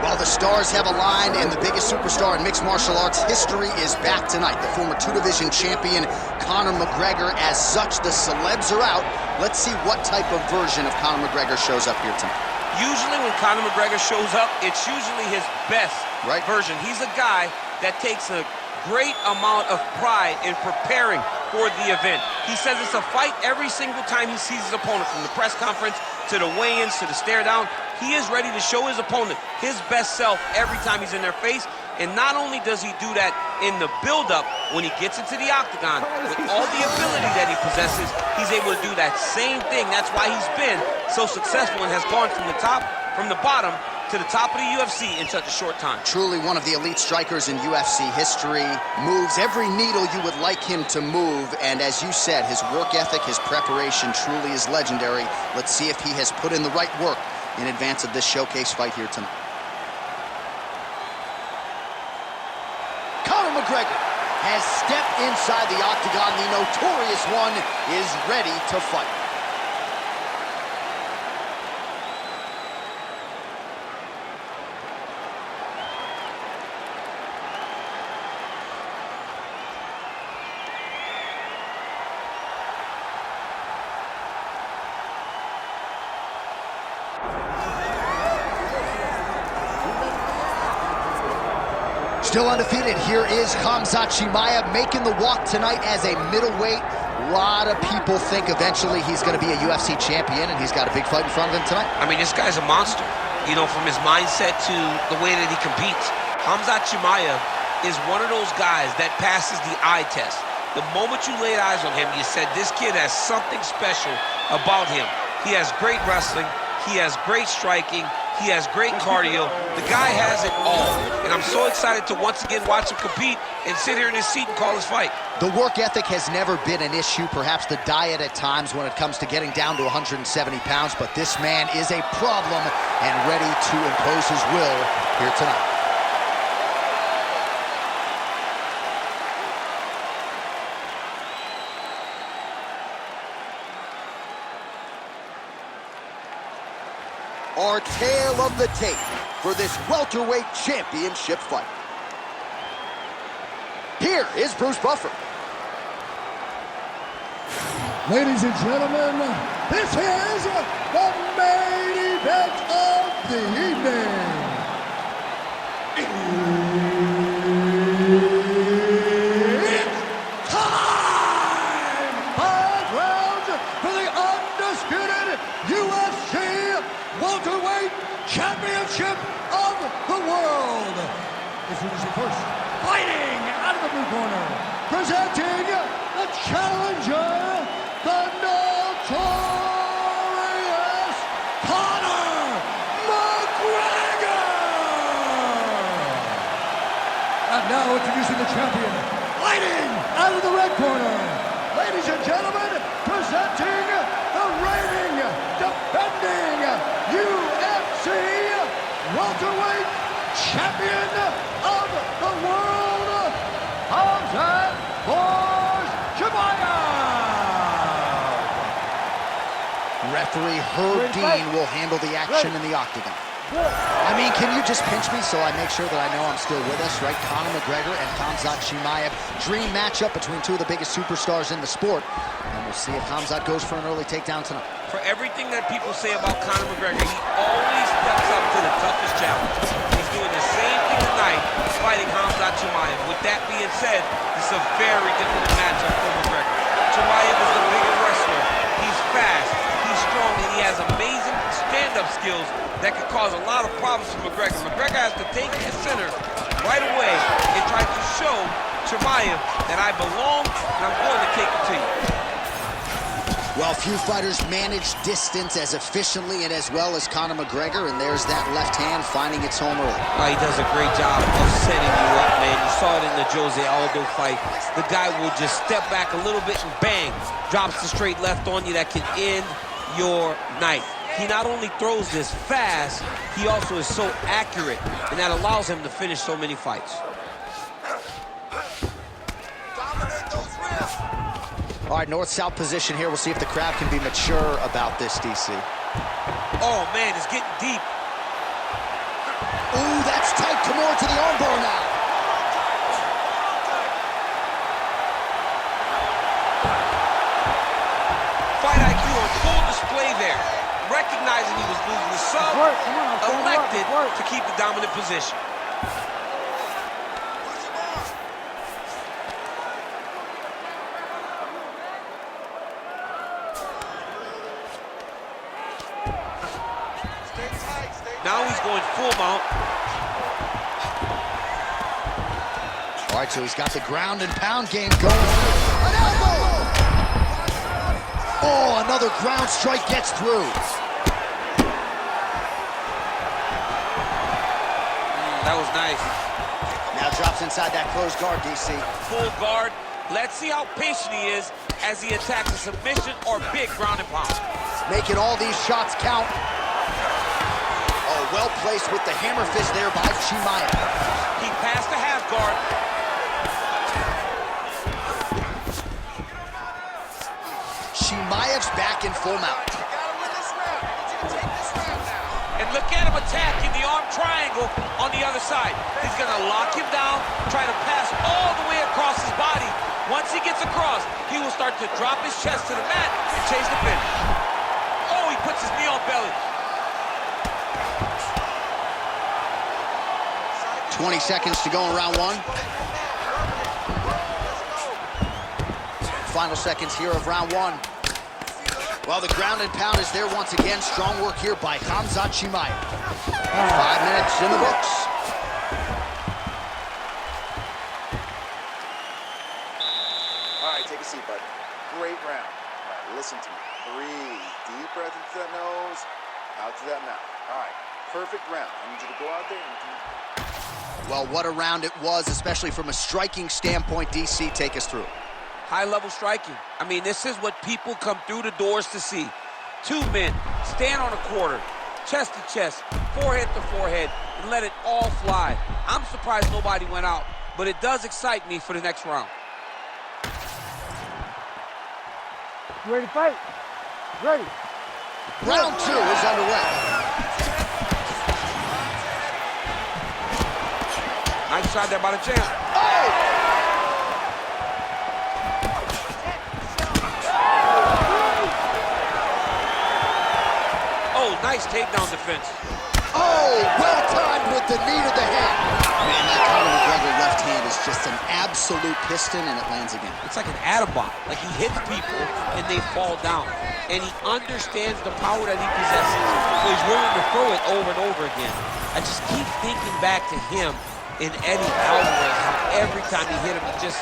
Well, the stars have aligned, and the biggest superstar in mixed martial arts history is back tonight. The former two-division champion, Conor McGregor. As such, the celebs are out. Let's see what type of version of Conor McGregor shows up here tonight. Usually when Conor McGregor shows up, it's usually his best version. He's a guy that takes a great amount of pride in preparing for the event. He says it's a fight every single time he sees his opponent, from the press conference to the weigh-ins to the stare down. He is ready to show his opponent his best self every time he's in their face. And not only does he do that in the build-up, when he gets into the octagon, with all the ability that he possesses, he's able to do that same thing. That's why he's been so successful and has gone from the bottom to the top of the UFC in such a short time. Truly one of the elite strikers in UFC history. Moves every needle you would like him to move. And as you said, his work ethic, his preparation truly is legendary. Let's see if he has put in the right work in advance of this showcase fight here tonight. Conor McGregor has stepped inside the octagon. The notorious one is ready to fight. Still undefeated, here is Khamzat Chimaev making the walk tonight as a middleweight. A lot of people think eventually he's going to be a UFC champion, and he's got a big fight in front of him tonight. I mean, this guy's a monster. You know, from his mindset to the way that he competes. Khamzat Chimaev is one of those guys that passes the eye test. The moment you laid eyes on him, you said, this kid has something special about him. He has great wrestling. He has great striking. He has great cardio. The guy has it all. And I'm so excited to once again watch him compete and sit here in his seat and call his fight. The work ethic has never been an issue, perhaps the diet at times when it comes to getting down to 170 pounds, but this man is a problem and ready to impose his will here tonight. Our tale of the tape for this welterweight championship fight. Here is Bruce Buffer. Ladies and gentlemen, this is the main event of the evening. It's time! 5 rounds for the undisputed UFC welterweight championship of the world. Introducing first, fighting out of the blue corner, presenting the challenger, the notorious Conor McGregor. And now introducing the champion, fighting out of the red corner, ladies and gentlemen, presenting the reigning, defending UFC welterweight champion of the world, Khamzat Chimaev. Referee Herb Dean will handle the action in the octagon. I mean, can you just pinch me so I make sure that I know I'm still with us, right? Conor McGregor and Khamzat Chimaev. Dream matchup between two of the biggest superstars in the sport. And we'll see if Khamzat goes for an early takedown tonight. For everything that people say about Conor McGregor, he always steps up to the toughest challenge. He's doing the same thing tonight, fighting Khamzat Chimaev. With that being said, it's a very difficult matchup for McGregor. Chimaev is the bigger wrestler. He's fast, he's strong, and he has amazing stand-up skills that could cause a lot of problems for McGregor. McGregor has to take his center right away and try to show Chimaev that I belong and I'm going to take it to you. Well, few fighters manage distance as efficiently and as well as Conor McGregor, and there's that left hand finding its home early. He does a great job of setting you up, man. You saw it in the Jose Aldo fight. The guy will just step back a little bit and bang, drops the straight left on you that can end your night. He not only throws this fast, he also is so accurate, and that allows him to finish so many fights. All right, north-south position here. We'll see if the crowd can be mature about this, DC. Oh, man, it's getting deep. Ooh, that's tight. Kimura to the armbar now. Fight IQ on full display there. Recognizing he was losing the sub, elected to keep the dominant position. Now he's going full mount. All right, so he's got the ground and pound game going. An elbow! Oh, another ground strike gets through. That was nice. Now drops inside that closed guard, DC. Full guard. Let's see how patient he is as he attacks a submission or big ground and pound. Making all these shots count. Oh, well placed with the hammer fist there by Chimaev. He passed the half guard. Chimaev's back in full mount. And look at him attacking the arm triangle on the other side. He's gonna lock him down, try to pass all the way across his body. Once he gets across, he will start to drop his chest to the mat and chase the finish. Oh, he puts his knee on belly. 20 seconds to go in round one. Final seconds here of round one. Well, the ground and pound is there once again. Strong work here by Khamzat Chimaev. 5 minutes in the books. All right, take a seat, bud. Great round. All right, listen to me. Breathe. Deep breath into that nose, out to that mouth. All right, perfect round. I need you to go out there and... Well, what a round it was, especially from a striking standpoint. DC, take us through. High-level striking. I mean, this is what people come through the doors to see. Two men stand on a quarter, chest to chest, forehead to forehead, and let it all fly. I'm surprised nobody went out, but it does excite me for the next round. You ready to fight? Ready. Round two is underway. Nice shot there by the champ. Oh! Oh, nice takedown defense. Oh, well timed with the knee to the head. Man, that Conor McGregor left hand is just an absolute piston, and it lands again. It's like an atom bomb. Like he hits people and they fall down. And he understands the power that he possesses, so he's willing to throw it over and over again. I just keep thinking back to him in Eddie Alvarez, how every time he hit him, he just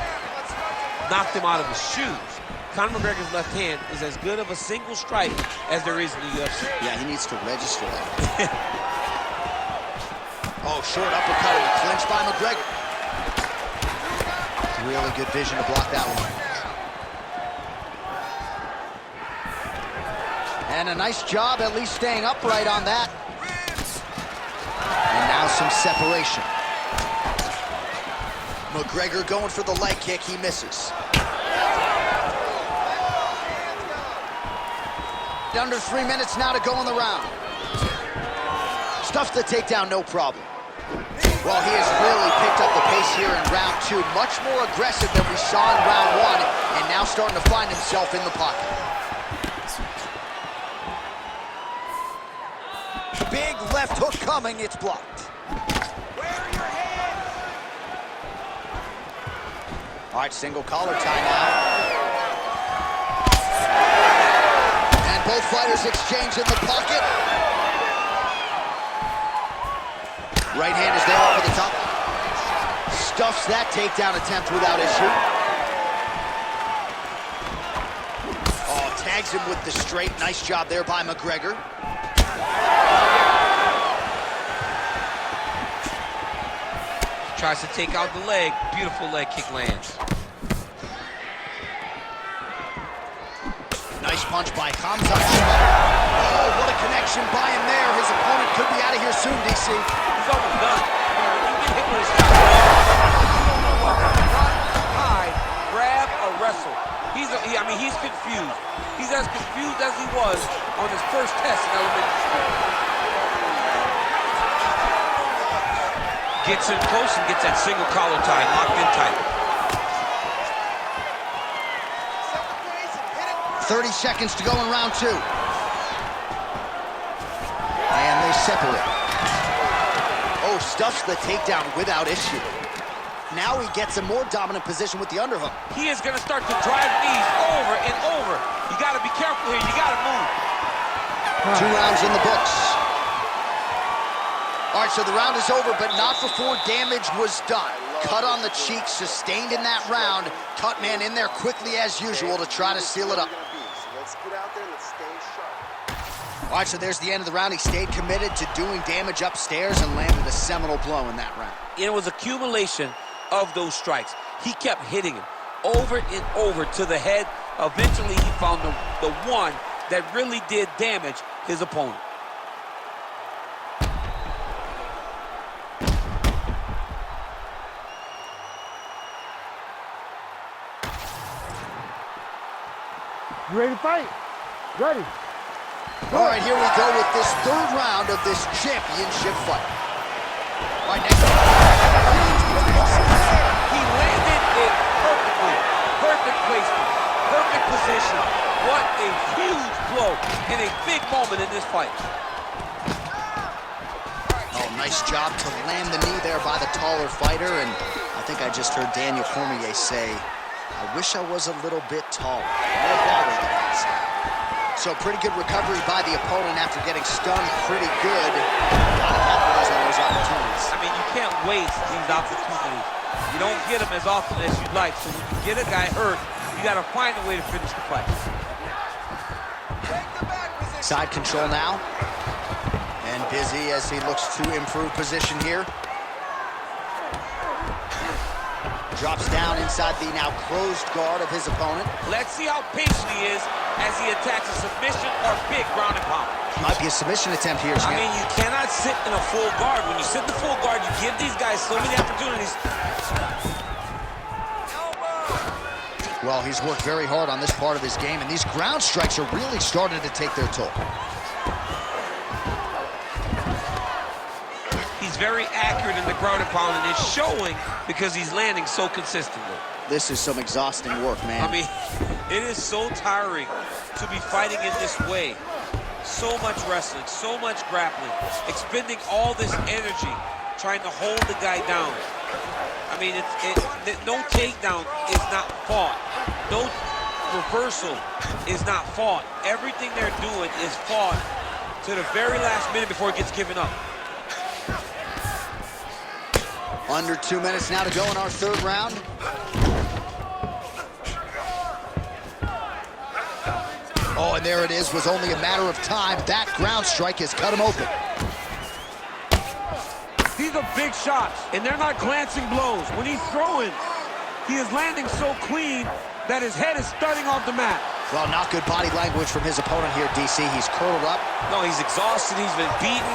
knocked him out of his shoes. Conor McGregor's left hand is as good of a single strike as there is in the UFC. Yeah, he needs to register that. Oh, short uppercut and a clinch by McGregor. Really good vision to block that one. And a nice job at least staying upright on that. And now some separation. McGregor going for the leg kick, he misses. Under 3 minutes now to go in the round. Stuffs the takedown, no problem. Well, he has really picked up the pace here in round two. Much more aggressive than we saw in round one, and now starting to find himself in the pocket. Big left hook coming, it's blocked. Where are your hands? All right, single collar tie now. Both fighters exchange in the pocket. Right hand is there over the top. Stuffs that takedown attempt without issue. Oh, tags him with the straight. Nice job there by McGregor. Tries to take out the leg. Beautiful leg kick lands. Nice punch by Khamzat Chimaev. Oh, what a connection by him there. His opponent could be out of here soon, DC. He's almost done. You get hit with his shot. You don't know what to run, hide, grab, or wrestle. I mean, he as he was on his first test in elementary school. Gets in close and gets that single collar tie locked in tight. 30 seconds to go in round 2. And they separate. Oh, stuffs the takedown without issue. Now he gets a more dominant position with the underhook. He is going to start to drive knees over and over. You got to be careful here. You got to move. 2 rounds in the books. All right, so the round is over, but not before damage was done. Cut on the cheek, sustained in that round. Cut man in there quickly as usual to try to seal it up. Let's get out there, let's stay sharp. All right, so there's the end of the round. He stayed committed to doing damage upstairs and landed a seminal blow in that round. It was accumulation of those strikes. He kept hitting him over and over to the head. Eventually, he found the one that really did damage his opponent. You ready to fight? Ready. All right, here we go with this 3rd round of this championship fight. All right, next. He landed it perfectly. Perfect placement. Perfect position. What a huge blow in a big moment in this fight. Oh, nice job to land the knee there by the taller fighter. And I think I just heard Daniel Cormier say, I wish I was a little bit taller. More baller than that. So pretty good recovery by the opponent after getting stunned pretty good. Gotta capitalize on those opportunities. I mean, you can't waste these opportunities. You don't get them as often as you'd like. So when you get a guy hurt, you gotta find a way to finish the fight. Side control now. And busy as he looks to improve position here. Drops down inside the now closed guard of his opponent. Let's see how patient he is as he attacks a submission or big ground and pound. Might be a submission attempt here, champ. I mean, you cannot sit in a full guard. When you sit in the full guard, you give these guys so many opportunities. Well, he's worked very hard on this part of his game, and these ground strikes are really starting to take their toll. He's very accurate in the ground and pound, and it's showing because he's landing so consistently. This is some exhausting work, man. I mean, it is so tiring to be fighting in this way. So much wrestling, so much grappling, expending all this energy trying to hold the guy down. I mean, no takedown is not fought. No reversal is not fought. Everything they're doing is fought to the very last minute before it gets given up. Under 2 minutes now to go in our 3rd round. Oh, and there it is. Was only a matter of time. That ground strike has cut him open. These are big shots, and they're not glancing blows. When he's throwing, he is landing so clean that his head is starting off the mat. Well, not good body language from his opponent here, DC. He's curled up. No, he's exhausted. He's been beaten.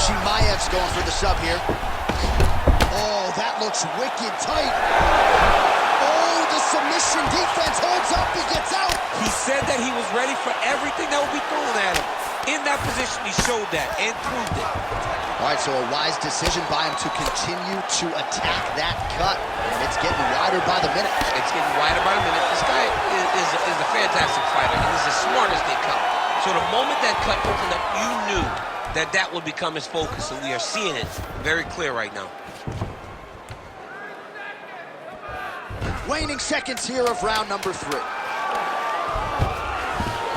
Chimaev's going for the sub here. Oh, that looks wicked tight. Oh, the submission defense holds up. He gets out. He said that he was ready for everything that would be thrown at him. In that position, he showed that and proved it. All right, so a wise decision by him to continue to attack that cut. And it's getting wider by the minute. It's getting wider by the minute. This guy is a fantastic fighter, and he's as smart as they come. So the moment that cut opened up, you knew that that would become his focus, and we are seeing it very clear right now. Waning seconds here of round number 3.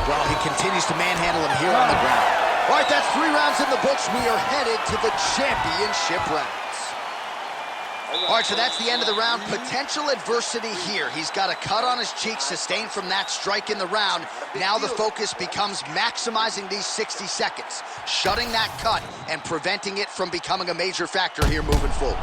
Well, he continues to manhandle him here on the ground. All right, that's 3 rounds in the books. We are headed to the championship rounds. All right, so that's the end of the round. Potential adversity here. He's got a cut on his cheek sustained from that strike in the round. Now the focus becomes maximizing these 60 seconds, shutting that cut and preventing it from becoming a major factor here moving forward.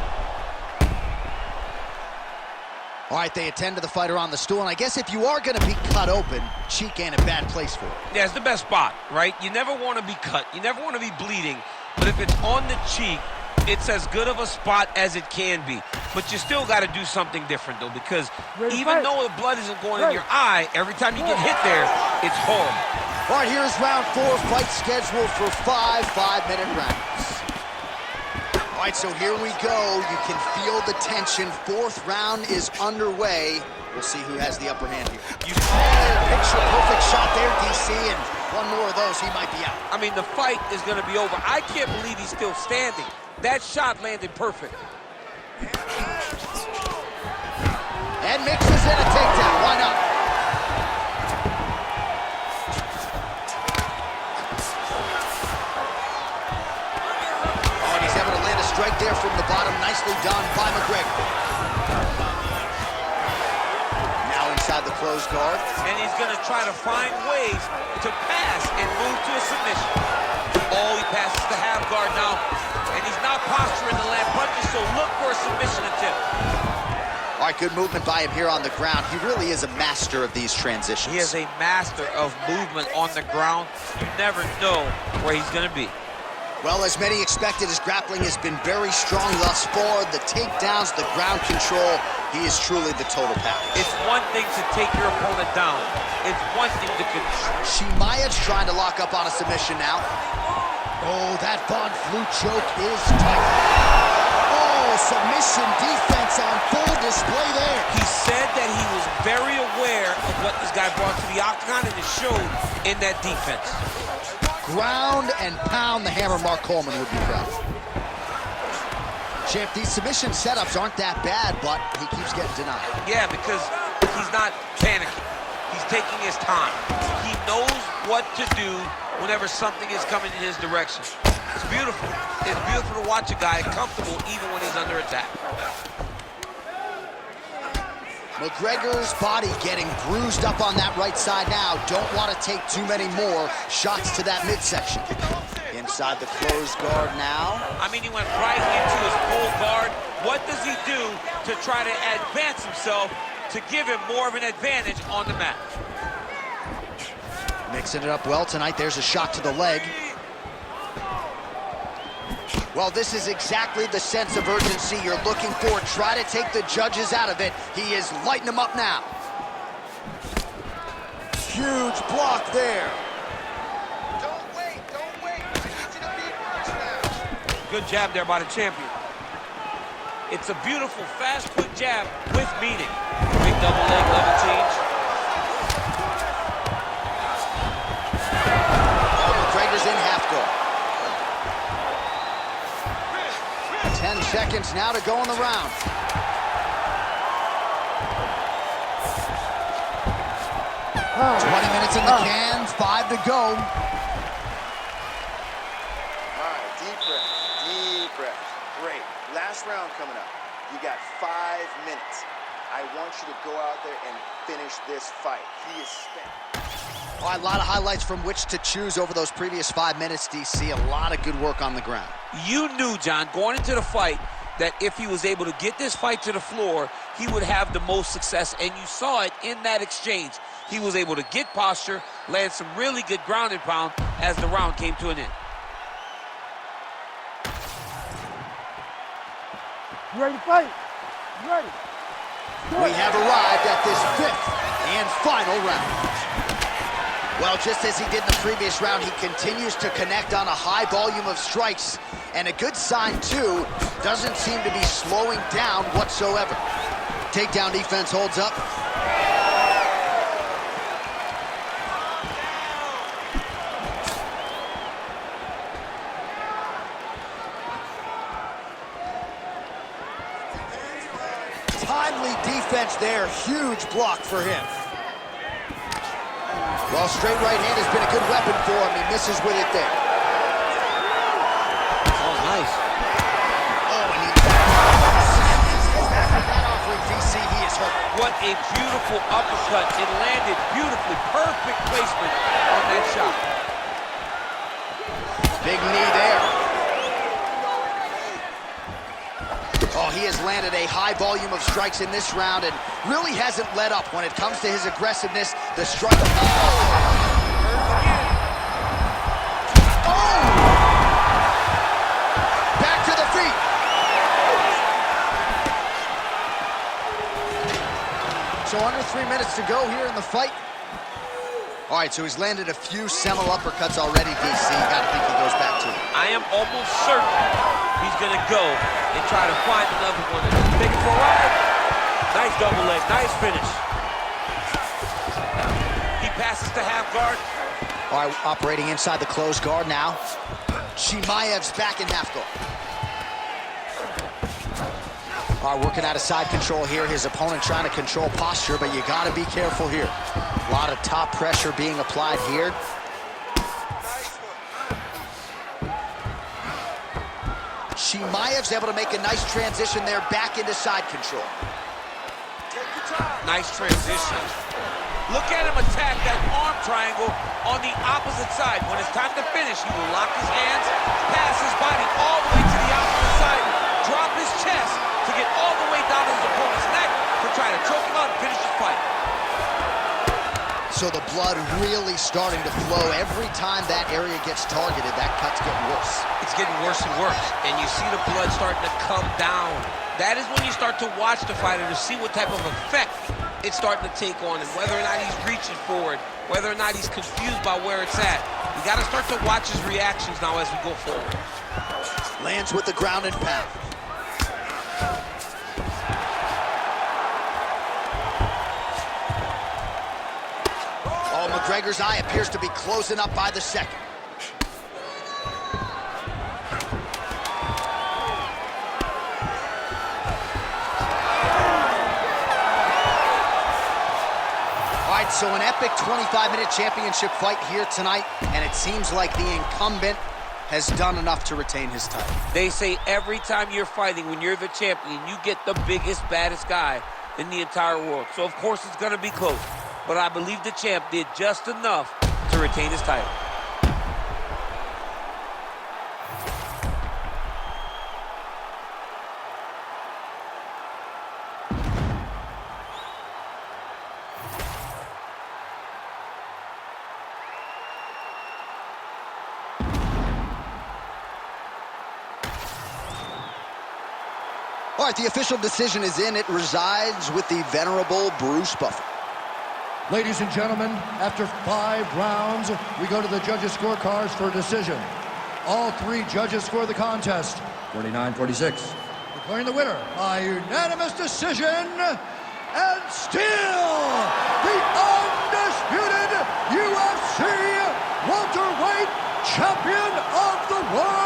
All right, they attend to the fighter on the stool, and I guess if you are going to be cut open, cheek ain't a bad place for it. Yeah, it's the best spot, right? You never want to be cut. You never want to be bleeding. But if it's on the cheek, it's as good of a spot as it can be. But you still got to do something different, though, because even though the blood isn't going in your eye, every time you get hit there, it's horrible. All right, here's round 4, fight scheduled for 5 5-minute rounds. All right, so here we go. You can feel the tension. 4th round is underway. We'll see who has the upper hand here. Picture-perfect shot there, DC, and one more of those, he might be out. I mean, the fight is going to be over. I can't believe he's still standing. That shot landed perfect. And mixes in a takedown. Why not? Oh, and he's able to land a strike there from the bottom. Nicely done by McGregor. Now inside the closed guard. And he's going to try to find ways to pass and move to a submission. Oh, he passes the half guard now. And he's not posturing to land punches, so look for a submission attempt. All right, good movement by him here on the ground. He really is a master of these transitions. He is a master of movement on the ground. You never know where he's going to be. Well, as many expected, his grappling has been very strong thus far. The takedowns, the ground control, he is truly the total package. It's one thing to take your opponent down. It's one thing to control. Chimaev's trying to lock up on a submission now. Oh, that Von Flue choke is tight. Oh, submission defense on full display there. He said that he was very aware of what this guy brought to the octagon, and it showed in that defense. Ground and pound, the hammer Mark Coleman would be proud. Champ, these submission setups aren't that bad, but he keeps getting denied. Yeah, because he's not panicking. He's taking his time. He knows what to do whenever something is coming in his direction. It's beautiful. It's beautiful to watch a guy comfortable even when he's under attack. McGregor's body getting bruised up on that right side now. Don't want to take too many more shots to that midsection. Inside the closed guard now. I mean, he went right into his full guard. What does he do to try to advance himself to give him more of an advantage on the mat? Mixing it up well tonight. There's a shot to the leg. Well, this is exactly the sense of urgency you're looking for. Try to take the judges out of it. He is lighting them up now. Huge block there. Don't wait. I need you to be first now. Good jab there by the champion. It's a beautiful, fast, quick jab with meaning. Big double leg level change. McGregor's in half guard. 10 seconds now to go in the round. Oh. 20 minutes in the can, 5 to go. All right, deep breath. Great. Last round coming up. You got 5 minutes. I want you to go out there and finish this fight. He is spent. All right, a lot of highlights from which to choose over those previous 5 minutes, DC. A lot of good work on the ground. You knew, John, going into the fight, that if he was able to get this fight to the floor, he would have the most success, and you saw it in that exchange. He was able to get posture, land some really good ground and pound as the round came to an end. You ready to fight? You ready? We have arrived at this 5th and final round. Well, just as he did in the previous round, he continues to connect on a high volume of strikes. And a good sign, too, doesn't seem to be slowing down whatsoever. Takedown defense holds up. Timely defense there, huge block for him. Well, straight right hand has been a good weapon for him. He misses with it there. Oh, nice. Oh, and he that offering VC, he is hurt. What a beautiful uppercut. It landed beautifully. Perfect placement on that shot. Big knee there. Oh, he has landed a high volume of strikes in this round and really hasn't let up when it comes to his aggressiveness. The strike. Oh! Back to the feet. So under 3 minutes to go here in the fight. All right, so he's landed a few seminal uppercuts already, DC. You got to think he goes back to it. I am almost certain he's going to go and try to find another one. Take it for a ride. Nice double leg. Nice finish. He passes to half guard. All right, operating inside the closed guard now. Chimaev's back in half guard. All right, working out of side control here. His opponent trying to control posture, but you got to be careful here. A lot of top pressure being applied here. Chimaev's able to make a nice transition there back into side control. Nice transition. Look at him attack that arm triangle on the opposite side. When it's time to finish, he will lock his hands, pass his body all the way to the opposite side, drop his chest to get all the way down to his opponent's neck to try to choke him out and finish the fight. So the blood really starting to flow. Every time that area gets targeted, that cut's getting worse. It's getting worse and worse, and you see the blood starting to come down. That is when you start to watch the fighter to see what type of effect it's starting to take on him, whether or not he's reaching forward, whether or not he's confused by where it's at. You got to start to watch his reactions now as we go forward. Lands with the ground and pound. Oh, McGregor's eye appears to be closing up by the second. So an epic 25-minute championship fight here tonight, and it seems like the incumbent has done enough to retain his title. They say every time you're fighting, when you're the champion, you get the biggest, baddest guy in the entire world. So, of course, it's going to be close. But I believe the champ did just enough to retain his title. All right, the official decision is in. It resides with the venerable Bruce Buffer. Ladies and gentlemen, after 5 rounds, we go to the judges' scorecards for a decision. All 3 judges score the contest, 49-46. Declaring the winner by unanimous decision, and still the undisputed UFC welterweight champion of the world,